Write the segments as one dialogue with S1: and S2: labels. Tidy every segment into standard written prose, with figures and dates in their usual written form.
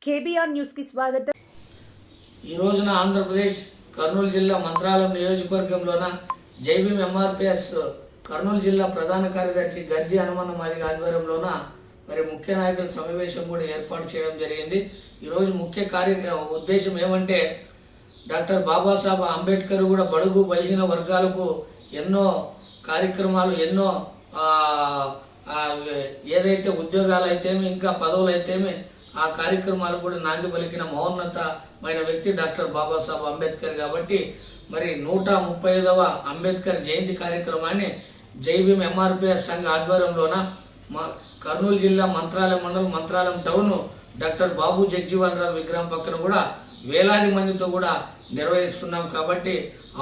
S1: KBR news కి స్వాగతం.
S2: ఈ రోజున ఆంధ్రప్రదేశ్ కర్నూలు జిల్లా మంత్రాలయం నియోజకవర్గంలోన జైభీం ఎంఆర్పిఎస్ కర్నూలు జిల్లా ప్రధాన కార్యదర్శి గర్జి హనుమన్న మాదిగ ఆధ్వర్యంలోన మరి ముఖ్య నాయకుల సమావేశం కూడా ఏర్పాటు చేయడం జరిగింది. ఈరోజు ముఖ్య ఉద్దేశం ఏమంటే డాక్టర్ బాబాసాహెబ్ అంబేద్కర్ కూడా బడుగు బలహీన వర్గాలకు ఎన్నో కార్యక్రమాలు ఎన్నో ఏదైతే ఉద్యోగాలు అయితేమి ఇంకా పదవులు అయితేమి ఆ కార్యక్రమాలు కూడా నాంది పలికిన మహోన్నతమైన వ్యక్తి డాక్టర్ బాబాసాహెబ్ అంబేద్కర్. కాబట్టి మరి 135వ అంబేద్కర్ జయంతి కార్యక్రమాన్ని జైభీం ఎంఆర్పిఎస్ సంఘ ఆధ్వర్యంలోన కర్నూలు జిల్లా మంత్రాలయం మండలం మంత్రాలయం టౌన్ డాక్టర్ బాబు జగ్జీవన్ రావు విగ్రహం పక్కన కూడా వేలాది మందితో కూడా నిర్వహిస్తున్నాం. కాబట్టి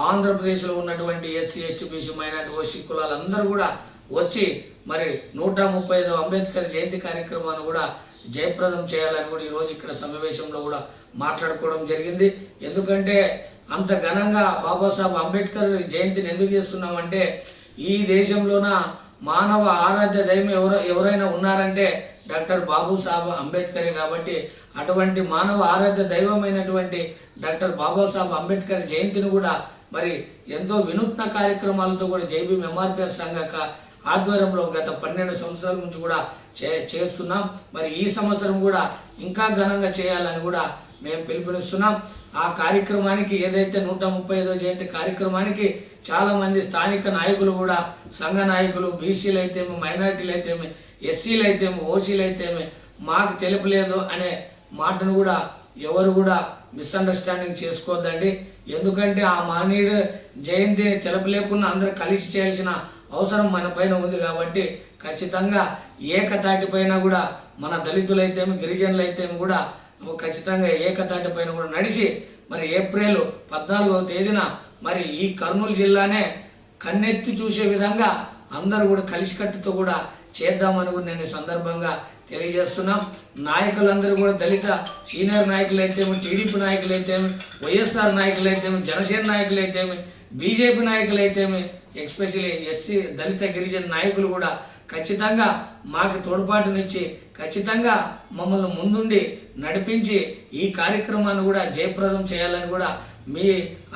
S2: ఆంధ్రప్రదేశ్లో ఉన్నటువంటి SC ST BC minority OC కులాలందరూ కూడా వచ్చి మరి 135వ అంబేద్కర్ జయంతి కార్యక్రమాన్ని కూడా జయప్రదం చేయాలని కూడా ఈరోజు ఇక్కడ సమావేశంలో కూడా మాట్లాడుకోవడం జరిగింది. ఎందుకంటే అంత ఘనంగా బాబాసాహెబ్ అంబేద్కర్ జయంతిని ఎందుకు చేస్తున్నామంటే ఈ దేశంలోన మానవ ఆరాధ్య దైవం ఎవరైనా ఉన్నారంటే డాక్టర్ బాబాసాహెబ్ అంబేద్కరే. కాబట్టి అటువంటి మానవ ఆరాధ్య దైవమైనటువంటి డాక్టర్ బాబాసాహెబ్ అంబేద్కర్ జయంతిని కూడా మరి ఎంతో వినూత్న కార్యక్రమాలతో కూడా జైభీం ఎంఆర్పిఎస్ సంఘ ఆధ్వర్యంలో గత 12 సంవత్సరాల నుంచి కూడా చేస్తున్నాం. మరి ఈ సంవత్సరం కూడా ఇంకా ఘనంగా చేయాలని కూడా మేము పిలుపునిస్తున్నాం. ఆ కార్యక్రమానికి ఏదైతే 135వ జయంతి కార్యక్రమానికి చాలా మంది స్థానిక నాయకులు కూడా సంఘ నాయకులు బీసీలు అయితేమి మైనారిటీలు అయితేమి ఎస్సీలు అయితేమి ఓసీలు అయితేమి మాకు తెలుపలేదు అనే మాటను కూడా ఎవరు కూడా మిస్అండర్స్టాండింగ్ చేసుకోవద్దండి. ఎందుకంటే ఆ మహనీయుడు జయంతిని తెలపలేకున్నా అందరూ కలిసి చేయాల్సిన అవసరం మన పైన ఉంది. కాబట్టి ఖచ్చితంగా ఏకతాటి పైన కూడా మన దళితులైతేమి గిరిజనులు అయితేమి కూడా ఖచ్చితంగా ఏకతాటి పైన కూడా నడిచి మరి ఏప్రిల్ 14వ తేదీన మరి ఈ కర్నూలు జిల్లానే కన్నెత్తి చూసే విధంగా అందరూ కూడా కలిసికట్టుతో కూడా చేద్దామని కూడా నేను ఈ సందర్భంగా తెలియజేస్తున్నాం. నాయకులందరూ కూడా దళిత సీనియర్ నాయకులు అయితేమి టీడీపీ నాయకులు అయితేమి వైఎస్ఆర్ నాయకులు అయితేమి జనసేన నాయకులు అయితేమి బీజేపీ నాయకులు అయితేమి ఎస్పెషలీ ఎస్సీ దళిత గిరిజన నాయకులు కూడా ఖచ్చితంగా మాకు తోడ్పాటునిచ్చి ఖచ్చితంగా మమ్మల్ని ముందుండి నడిపించి ఈ కార్యక్రమాన్ని కూడా జయప్రదం చేయాలని కూడా మీ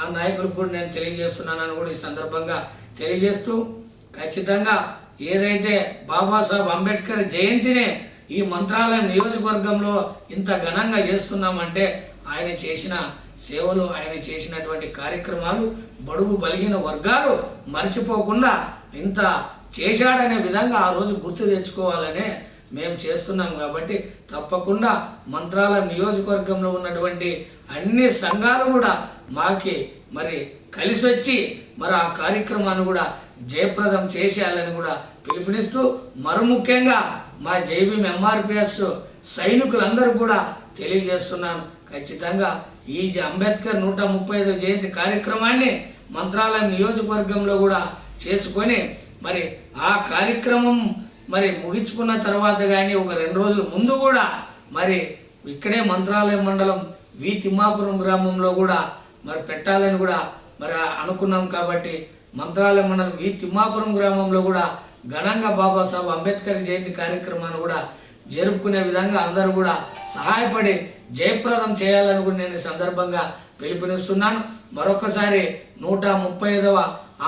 S2: ఆ నాయకులకు కూడా నేను తెలియజేస్తున్నానని కూడా ఈ సందర్భంగా తెలియజేస్తూ ఖచ్చితంగా ఏదైతే బాబాసాహెబ్ అంబేద్కర్ జయంతిని ఈ మంత్రాలయం నియోజకవర్గంలో ఇంత ఘనంగా చేస్తున్నామంటే ఆయన చేసిన సేవలు ఆయన చేసినటువంటి కార్యక్రమాలు బడుగు బలిగిన వర్గాలు మర్చిపోకుండా ఇంత చేశాడనే విధంగా ఆ రోజు గుర్తు తెచ్చుకోవాలనే మేము చేస్తున్నాం. కాబట్టి తప్పకుండా మంత్రాలయం నియోజకవర్గంలో ఉన్నటువంటి అన్ని సంఘాలు కూడా మాకి మరి కలిసి వచ్చి మరి ఆ కార్యక్రమాన్ని కూడా జయప్రదం చేసేయాలని కూడా పిలుపునిస్తూ మరో ముఖ్యంగా మా జైభీం ఎంఆర్పిఎస్ సైనికులందరూ కూడా తెలియజేస్తున్నాను. ఖచ్చితంగా ఈ అంబేద్కర్ 135వ జయంతి కార్యక్రమాన్ని మంత్రాలయం నియోజకవర్గంలో కూడా చేసుకొని మరి ఆ కార్యక్రమం మరి ముగించుకున్న తర్వాత కానీ ఒక 2 రోజుల ముందు కూడా మరి ఇక్కడే మంత్రాలయం మండలం వి తిమ్మాపురం గ్రామంలో కూడా మరి పెట్టాలని కూడా మరి అనుకున్నాం. కాబట్టి మంత్రాలయం మండలం వి తిమ్మాపురం గ్రామంలో కూడా ఘనంగా బాబాసాహెబ్ అంబేద్కర్ జయంతి కార్యక్రమాన్ని కూడా జరుపుకునే విధంగా అందరూ కూడా సహాయపడి జయప్రదం చేయాలని కూడా నేను ఈ సందర్భంగా పిలుపునిస్తున్నాను. మరొకసారి 135వ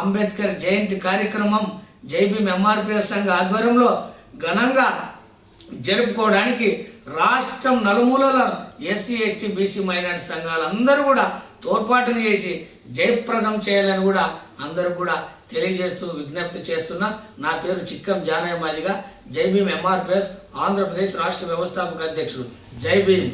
S2: అంబేద్కర్ జయంతి కార్యక్రమం జైభీం ఎంఆర్పిఎస్ సంఘ ఆధ్వర్యంలో ఘనంగా జరుపుకోవడానికి రాష్ట్రం నలుమూలల ఎస్సీ ఎస్టీ బీసీ మైనారిటీ సంఘాలందరూ కూడా తోడ్పాటును చేసి జయప్రదం చేయాలని కూడా అందరూ కూడా తెలియజేస్తూ విజ్ఞప్తి చేస్తున్నా. నా పేరు చిక్కం జానయ్య మాదిగ, జైభీం ఎంఆర్పిఎస్ ఆంధ్రప్రదేశ్ రాష్ట్ర వ్యవస్థాపక అధ్యక్షుడు. జై భీమ్.